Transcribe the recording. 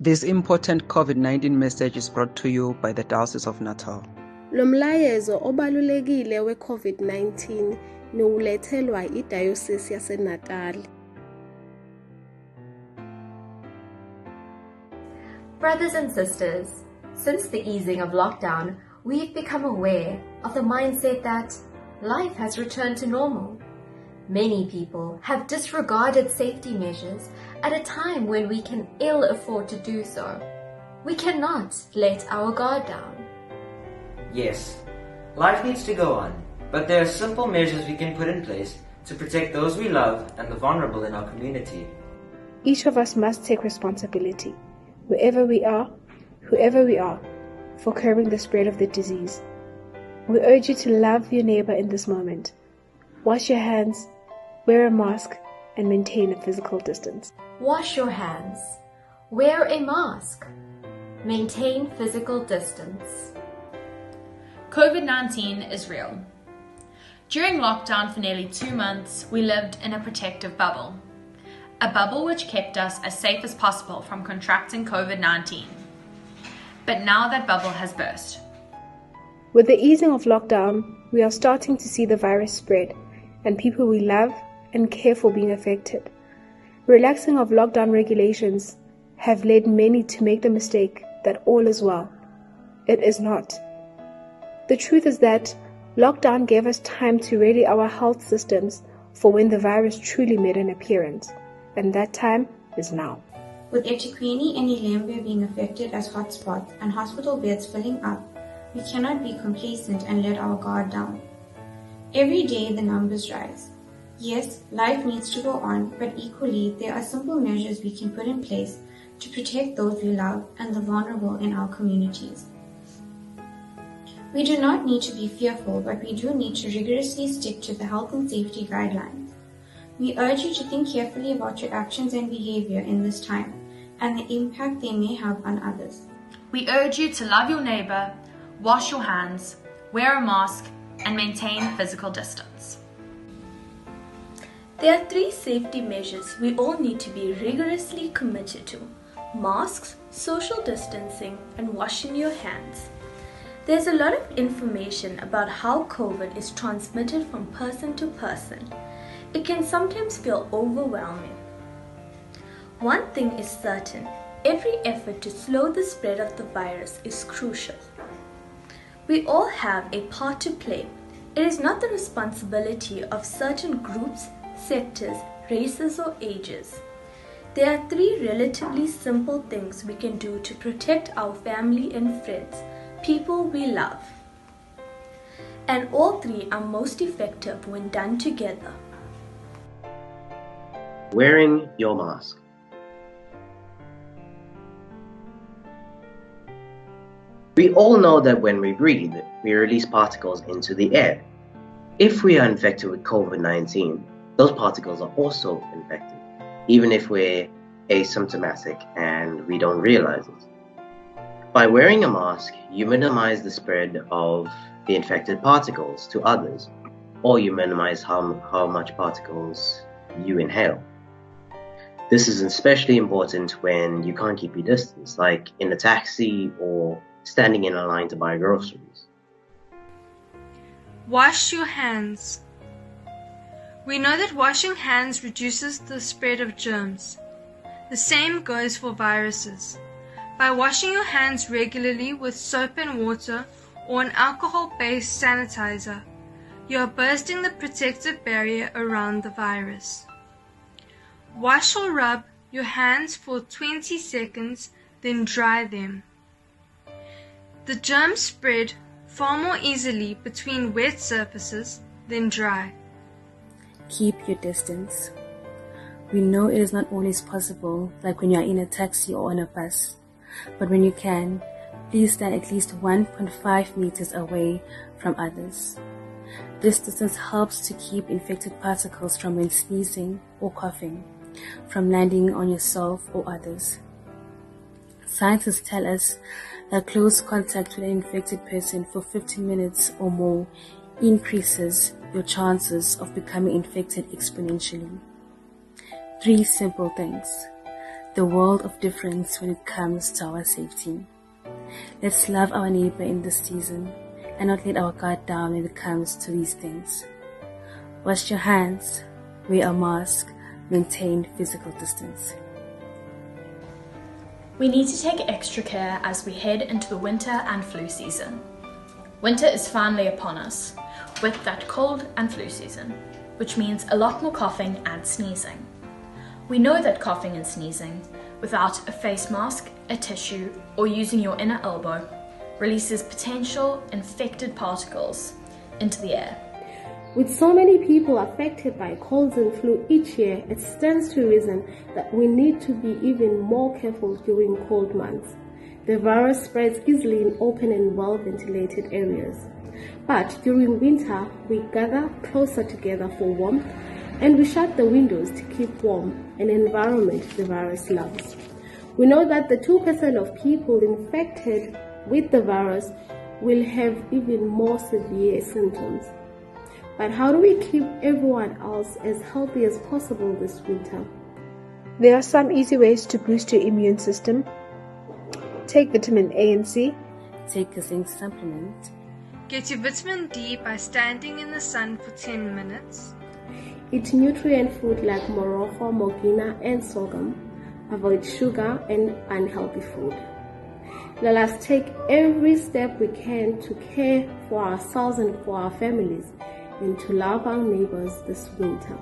This important COVID-19 message is brought to you by the Diocese of Natal. Lo mlayezo obalulekile we-COVID-19 niwulethelwa iDiocese yaseNatal. Brothers and sisters, since the easing of lockdown, we've become aware of the mindset that life has returned to normal. Many people have disregarded safety measures at a time when we can ill afford to do so. We cannot let our guard down. Yes, life needs to go on, but there are simple measures we can put in place to protect those we love and the vulnerable in our community. Each of us must take responsibility, wherever we are, whoever we are, for curbing the spread of the disease. We urge you to love your neighbor in this moment. Wash your hands, wear a mask, and maintain a physical distance. Wash your hands, wear a mask, maintain physical distance. COVID-19 is real. During lockdown for nearly 2 months, we lived in a protective bubble. A bubble which kept us as safe as possible from contracting COVID-19. But now that bubble has burst. With the easing of lockdown, we are starting to see the virus spread and people we love and care for being affected. Relaxing of lockdown regulations have led many to make the mistake that all is well. It is not. The truth is that lockdown gave us time to ready our health systems for when the virus truly made an appearance, and that time is now. With eThekwini and Ilembe being affected as hotspots and hospital beds filling up, we cannot be complacent and let our guard down. Every day the numbers rise. Yes, life needs to go on, but equally there are simple measures we can put in place to protect those we love and the vulnerable in our communities. We do not need to be fearful, but we do need to rigorously stick to the health and safety guidelines. We urge you to think carefully about your actions and behavior in this time and the impact they may have on others. We urge you to love your neighbor, wash your hands, wear a mask, and maintain physical distance. There are 3 safety measures we all need to be rigorously committed to: masks, social distancing, and washing your hands. There's a lot of information about how COVID is transmitted from person to person. It can sometimes feel overwhelming. One thing is certain: every effort to slow the spread of the virus is crucial. We all have a part to play. It is not the responsibility of certain groups, sectors, races, or ages. There are 3 relatively simple things we can do to protect our family and friends, people we love. And all 3 are most effective when done together. Wearing your mask. We all know that when we breathe, we release particles into the air. If we are infected with COVID-19, those particles are also infected, even if we're asymptomatic and we don't realize it. By wearing a mask, you minimize the spread of the infected particles to others, or you minimize how much particles you inhale. This is especially important when you can't keep your distance, like in a taxi or standing in a line to buy groceries. Wash your hands. We know that washing hands reduces the spread of germs. The same goes for viruses. By washing your hands regularly with soap and water or an alcohol-based sanitizer, you are bursting the protective barrier around the virus. Wash or rub your hands for 20 seconds, then dry them. The germs spread far more easily between wet surfaces than dry. Keep your distance. We know it is not always possible, like when you are in a taxi or on a bus, but when you can, please stand at least 1.5 meters away from others. This distance helps to keep infected particles from when sneezing or coughing, from landing on yourself or others. Scientists tell us that close contact with an infected person for 15 minutes or more increases your chances of becoming infected exponentially. 3 simple things. the world of difference when it comes to our safety. Let's love our neighbor in this season and not let our guard down when it comes to these things. Wash your hands, wear a mask, maintain physical distance. We need to take extra care as we head into the winter and flu season. Winter is finally upon us, with that cold and flu season, which means a lot more coughing and sneezing. We know that coughing and sneezing, without a face mask, a tissue, or using your inner elbow, releases potential infected particles into the air. With so many people affected by colds and flu each year, it stands to reason that we need to be even more careful during cold months. The virus spreads easily in open and well-ventilated areas. But during winter, we gather closer together for warmth, and we shut the windows to keep warm, an environment the virus loves. We know that the 2% of people infected with the virus will have even more severe symptoms. But how do we keep everyone else as healthy as possible this winter? There are some easy ways to boost your immune system. Take vitamin A and C. Take a zinc supplement. Get your vitamin D by standing in the sun for 10 minutes. Eat nutrient food like morogo, mogina, and sorghum. Avoid sugar and unhealthy food. Let us take every step we can to care for ourselves and for our families, and to love our neighbors this winter.